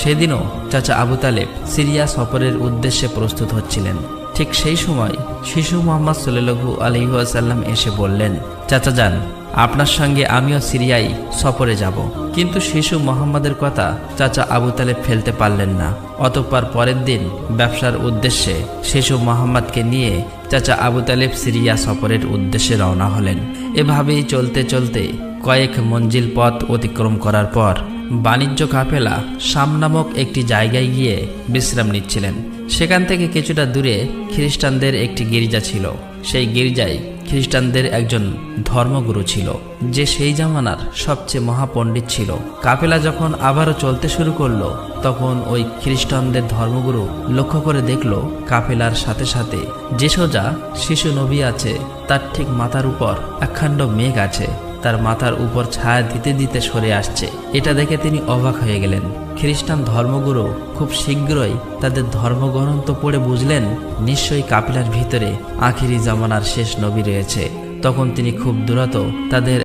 সেদিনও চাচা আবু তালেব সিরিয়া সফরের উদ্দেশ্যে প্রস্তুত হচ্ছিলেন। ঠিক সেই সময় শিশু মুহাম্মদ সাল্লাল্লাহু আলাইহি ওয়াসাল্লাম এসে বললেন, চাচা যান, আপনার সঙ্গে আমিও সিরিয়ায় সফরে যাব। কিন্তু শিশু মুহাম্মদের কথা চাচা আবু তালেব ফেলতে পারলেন না। অতঃপর পরের দিন ব্যবসার উদ্দেশ্যে শিশু মুহাম্মদকে নিয়ে চাচা আবু তালেব সিরিয়া সফরের উদ্দেশ্যে রওনা হলেন। এভাবেই চলতে চলতে কয়েক মঞ্জিল পথ অতিক্রম করার পর বাণিজ্য কাফেলা শাম নামক একটি জায়গায় গিয়ে বিশ্রাম নিচ্ছিলেন। সেখান থেকে কিছুটা দূরে খ্রিস্টানদের একটি গির্জা ছিল। সেই গির্জায় খ্রিস্টানদের একজন ধর্মগুরু ছিল, যে সেই জামানার সবচেয়ে মহাপণ্ডিত ছিল। কাফেলা যখন আবারও চলতে শুরু করলো, তখন ওই খ্রিস্টানদের ধর্মগুরু লক্ষ্য করে দেখল কাফেলার সাথে সাথে যে সোজা শিশু নবী আছে, তার ঠিক মাথার উপর একখণ্ড মেঘ আছে, তার মাথার উপর ছায়া দিতে দিতে সরে আসছে। এটা দেখে তিনি অবাক হয়ে গেলেন। খ্রিস্টান ধর্মগুরু খুব শীঘ্রই তাদের ধর্মগ্রন্থ পড়ে বুঝলেন নিশ্চয়ই কাফেলার ভিতরে আখিরি জামানার শেষ নবী রয়েছে। তখন তিনি খুব দ্রুত তাদের